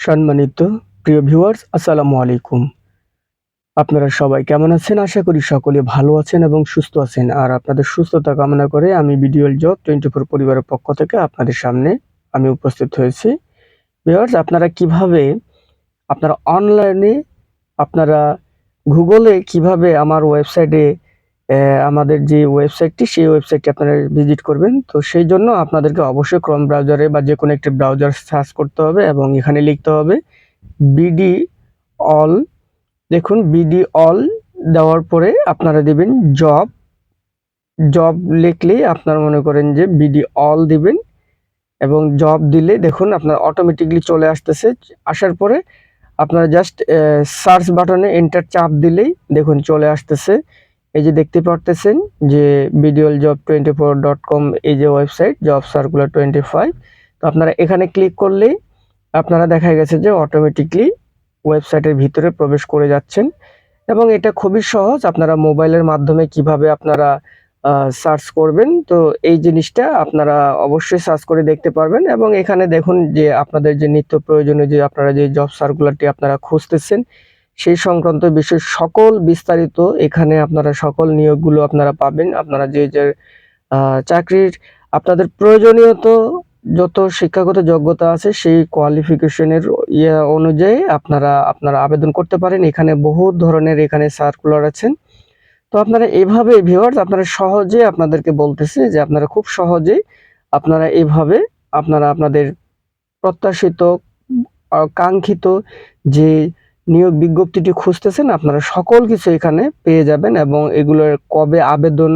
সম্মানিত প্রিয় ভিউয়ার্স, আসসালামু আলাইকুম। আপনারা সবাই কেমন আছেন? আশা করি সকলে ভালো আছেন এবং সুস্থ আছেন। আর আপনাদের সুস্থতা কামনা করে আমি ভিডিওল জব 24 পরিবারের পক্ষ থেকে আপনাদের সামনে আমি উপস্থিত হয়েছি। ভিউয়ার্স, আপনারা কিভাবে আপনারা অনলাইনে আপনারা গুগলে কিভাবে আমার ওয়েবসাইটে আমাদের যে ওয়েবসাইটটি সেই ওয়েবসাইটটি আপনারা ভিজিট করবেন। তো সেই জন্য আপনাদেরকে অবশ্যই ক্রোম ব্রাউজারে বা যেকোনো একটি ব্রাউজার সার্চ করতে হবে এবং এখানে লিখতে হবে বিডি অল। দেখুন, বিডি অল দেওয়ার পরে আপনারা দিবেন জব। জব লিখলেই আপনারা মনে করেন যে বিডি অল দিবেন এবং জব দিলে দেখুন আপনার অটোমেটিকলি চলে আসতেছে। আসার পরে আপনারা জাস্ট সার্চ বাটনে এন্টার চাপ দিলেই দেখুন চলে আসতেছে। এই যে দেখতে পারতেছেন যে videojob24.com এই যে ওয়েবসাইট, জব সার্কুলার 25। তো আপনারা এখানে ক্লিক করলেই আপনারা দেখা গেছে যে অটোমেটিকলি ওয়েবসাইটের ভিতরে প্রবেশ করে যাচ্ছেন এবং এটা খুবই সহজ। আপনারা মোবাইলের মাধ্যমে কিভাবে আপনারা সার্চ করবেন, তো এই জিনিসটা আপনারা অবশ্যই সার্চ করে দেখতে পারবেন এবং এখানে দেখুন যে আপনাদের যে নিত্য প্রয়োজনীয় যে আপনারা যে জব সার্কুলারটি আপনারা খুঁজতেছেন সেই সংক্রান্ত বিষয় সকল বিস্তারিত এখানে আপনারা সকল নিয়োগগুলো আপনারা পাবেন। আপনারা যে চাকরির আপনাদের প্রয়োজনীয়ত যত শিক্ষাগত যোগ্যতা আছে সেই কোয়ালিফিকেশনের অনুযায়ী আপনারা আবেদন করতে পারেন। এখানে বহু ধরনের এখানে সার্কুলার আছেন। তো আপনারা এভাবে ভিউয়ার্স আপনারা সহজে আপনাদেরকে বলতেছি যে আপনারা খুব সহজেই আপনারা এভাবে আপনারা আপনাদের প্রত্যাশিত কাঙ্ক্ষিত যে নিয়োগ বিজ্ঞপ্তিটি খুঁজতেছেন আপনারা সকল কিছু এখানে পেয়ে যাবেন এবং এগুলোর কবে আবেদন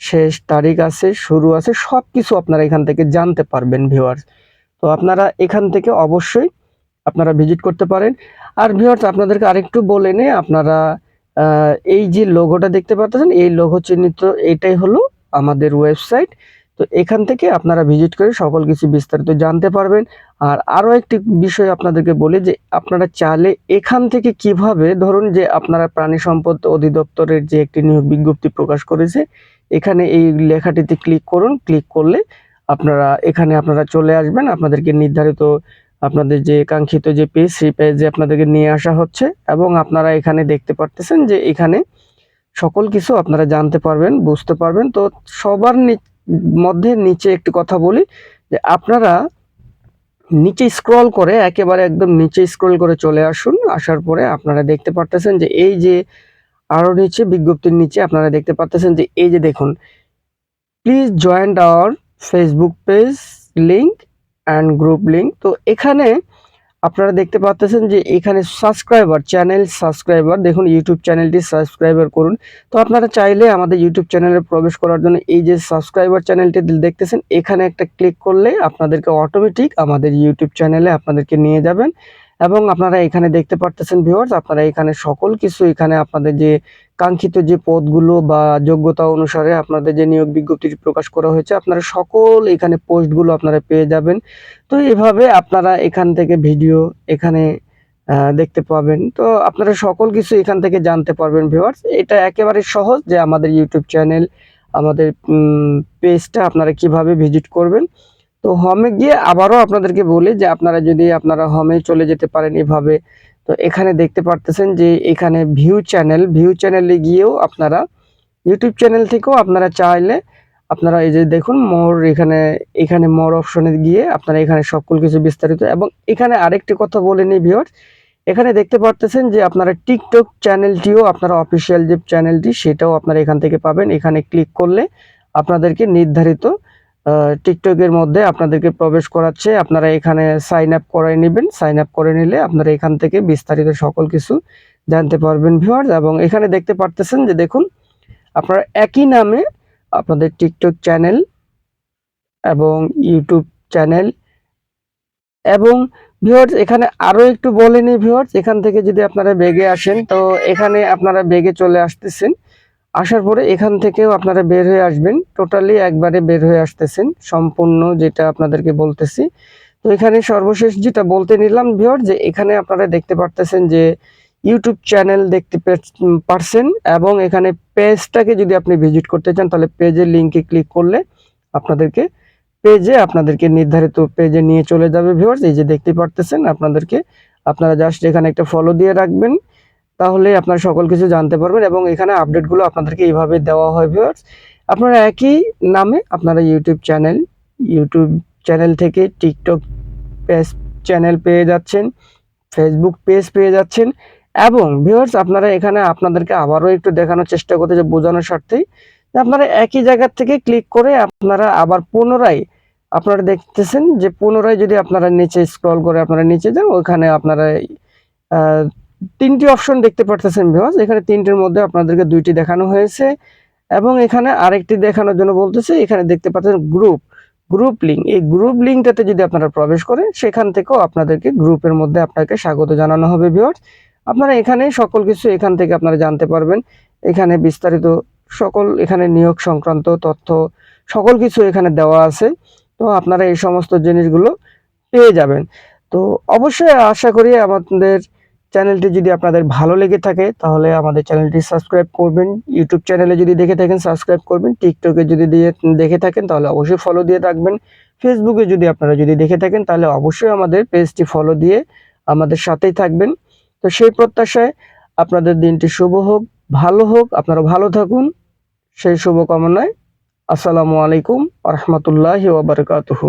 শেষ তারিখ আছে, শুরু আছে, সবকিছু আপনারা এখান থেকে জানতে পারবেন ভিউয়ার্স। তো আপনারা এখান থেকে অবশ্যই আপনারা ভিজিট করতে পারেন। আর ভিউয়ার্স আপনাদেরকে আরেকটু বলে নেই, আপনারা এই যে লোগোটা দেখতে পাচ্ছেন এই লোগো চিহ্নিত এটাই হলো আমাদের ওয়েবসাইট। তো এখান থেকে আপনারা ভিজিট করে সকল কিছু বিস্তারিত জানতে পারবেন। আর আরও একটি বিষয় আপনাদেরকে বলি যে আপনারা চাইলে এখান থেকে কিভাবে ধরুন যে আপনারা প্রাণী সম্পদ অধিদপ্তরের যে একটি নিয়োগ বিজ্ঞপ্তি প্রকাশ করেছে এখানে এই লেখাটিতে ক্লিক করুন। ক্লিক করলে এখানে আপনারা চলে আসবেন। আপনাদেরকে নির্ধারিত আপনাদের যে কাঙ্ক্ষিত যে পেজ সেই পেজে আপনাদেরকে নিয়ে আসা হচ্ছে এবং আপনারা এখানে দেখতে পারতেছেন যে এখানে সকল কিছু আপনারা জানতে পারবেন, বুঝতে পারবেন। তো সবার মধ্যে নিচে একটি কথা বলি যে আপনারা নিচে স্ক্রল করে একেবারে একদম নিচে স্ক্রল করে চলে আসুন। আসার পরে আপনারা দেখতে পারতেছেন যে এই যে আরো নিচে বিজ্ঞপ্তির নিচে আপনারা দেখতে পারতেছেন যে এই যে দেখুন, please join our Facebook page link and group link. তো এখানে আপনারা দেখতে পাচ্ছেন যে এখানে চ্যানেল সাবস্ক্রাইবার দেখুন, ইউটিউব চ্যানেলটি সাবস্ক্রাইবার করুন। তো আপনারা চাইলে আমাদের ইউটিউব চ্যানেলে প্রবেশ করার জন্য এই যে সাবস্ক্রাইবার চ্যানেলটি দেখতেছেন এখানে একটা ক্লিক করলে আপনাদেরকে অটোমেটিক আমাদের ইউটিউব চ্যানেলে আপনাদেরকে নিয়ে যাবেন এবং আপনারা এখানে দেখতে পারতেছেন ভিউয়ার্স আপনারা এখানে সকল কিছু এখানে আপনাদের যে কাঙ্ক্ষিত যে পদগুলো বা যোগ্যতা অনুসারে আপনাদের যে নিয়োগ বিজ্ঞপ্তিটি প্রকাশ করা হয়েছে আপনারা সকল এখানে পোস্টগুলো আপনারা পেয়ে যাবেন। তো এভাবে আপনারা এখান থেকে ভিডিও এখানে দেখতে পাবেন। তো আপনারা সকল কিছু এখান থেকে জানতে পারবেন ভিউয়ার্স। এটা একেবারে সহজ যে আমাদের ইউটিউব চ্যানেল আমাদের পেজটা আপনারা কিভাবে ভিজিট করবেন। তো হোমে গিয়ে আবারও আপনাদেরকে বলি যে আপনারা হোমে চলে যেতে পারেন এভাবে। তো এখানে দেখতে পারতেছেন যে এখানে ভিউ চ্যানেলে গিয়েও আপনারা ইউটিউব চ্যানেল থেকেও আপনারা চাইলে আপনারা এই যে দেখুন মোর এখানে মোর অপশনে গিয়ে আপনারা এখানে সকল কিছু বিস্তারিত এবং এখানে আরেকটি কথা বলে নিই ভিউয়ার্স, এখানে দেখতে পারতেছেন যে আপনারা টিকটক চ্যানেলটিও আপনারা অফিসিয়াল যে চ্যানেলটি সেটাও আপনারা এখান থেকে পাবেন। এখানে ক্লিক করলে আপনাদেরকে নির্ধারিত টিকটকের মধ্যে আপনাদেরকে প্রবেশ করাচ্ছে। আপনারা এখানে সাইন আপ করে নেবেন। সাইন আপ করে নিলে আপনারা এখান থেকে বিস্তারিত সকল কিছু জানতে পারবেন ভিউয়ার্স এবং এখানে দেখতে পারতেছেন যে দেখুন আপনারা একই নামে আপনাদের টিকটক চ্যানেল এবং ইউটিউব চ্যানেল এবং ভিউয়ার্স এখানে আরো একটু বলে নিই ভিউয়ার্স, এখান থেকে যদি আপনারা বেগে আসেন তো এখানে আপনারা বেগে চলে আসতেছেন। আসার পরে এখান থেকেও আপনারা বের হয়ে আসবেন, টোটালি একবারে বের হয়ে আসতেছেন সম্পূর্ণ যেটা আপনাদেরকে বলতেছি। তো এখানে সর্বশেষ যেটা বলতে নিলাম ভিউয়ার্স যে এখানে আপনারা দেখতে পারতেছেন যে ইউটিউব চ্যানেল দেখতে পারছেন এবং এখানে পেজটাকে যদি আপনি ভিজিট করতে চান তাহলে পেজের লিঙ্কে ক্লিক করলে আপনাদেরকে পেজে আপনাদেরকে নির্ধারিত পেজে নিয়ে চলে যাবে ভিউয়ার্স। এই যে দেখতে পারতেছেন আপনারা জাস্ট এখানে একটা ফলো দিয়ে রাখবেন, তাহলে আপনারা সকল কিছু জানতে পারবেন এবং এখানে আপডেটগুলো আপনাদেরকে এইভাবে দেওয়া হয় ভিউয়ার্স। আপনারা একই নামে আপনারা ইউটিউব চ্যানেল থেকে টিকটক পেজ চ্যানেল পেয়ে যাচ্ছেন, ফেসবুক পেজ পেয়ে যাচ্ছেন এবং ভিউয়ার্স আপনারা এখানে আপনাদেরকে আবারও একটু দেখানোর চেষ্টা করতে যে বোঝানোর স্বার্থেই যে আপনারা একই জায়গা থেকে ক্লিক করে আপনারা আবার পুনরায় আপনারা দেখতেছেন যে পুনরায় যদি আপনারা নিচে স্ক্রল করে আপনারা নিচে যান, ওইখানে আপনারা তিনটি অপশন দেখতে পারতেছেন ভিউয়ার্স। এখানে তিনটির মধ্যে আপনাদেরকে দুইটি দেখানো হয়েছে এবং এখানে আরেকটি দেখানোর জন্য বলতেছে। এখানে দেখতে পাচ্ছেন গ্রুপ লিঙ্ক। এই গ্রুপ লিঙ্কটাতে যদি আপনারা প্রবেশ করেন, সেখান থেকেও আপনাদেরকে গ্রুপের মধ্যে আপনাকে স্বাগত জানানো হবে ভিউয়ার্স। আপনারা এখানে সকল কিছু এখান থেকে আপনারা জানতে পারবেন। এখানে বিস্তারিত এখানে নিয়োগ সংক্রান্ত তথ্য সকল কিছু এখানে দেওয়া আছে। তো আপনারা এই সমস্ত জিনিসগুলো পেয়ে যাবেন। তো অবশ্যই আশা করি আমাদের চ্যানেলটি যদি আপনাদের ভালো লেগে থাকে তাহলে আমাদের চ্যানেলটি সাবস্ক্রাইব করবেন। ইউটিউব চ্যানেলে যদি দেখে থাকেন সাবস্ক্রাইব করবেন। টিকটকে যদি দেখে থাকেন তাহলে অবশ্যই ফলো দিয়ে রাখবেন। ফেসবুকে যদি আপনারা দেখে থাকেন তাহলে অবশ্যই আমাদের পেজটি ফলো দিয়ে আমাদের সাথেই থাকবেন। তো সেই প্রত্যাশায় আপনাদের দিনটি শুভ হোক, ভালো হোক, আপনারা ভালো থাকুন, সেই শুভকামনায় আসসালামু আলাইকুম ওয়া রাহমাতুল্লাহি ওয়া বারাকাতুহু।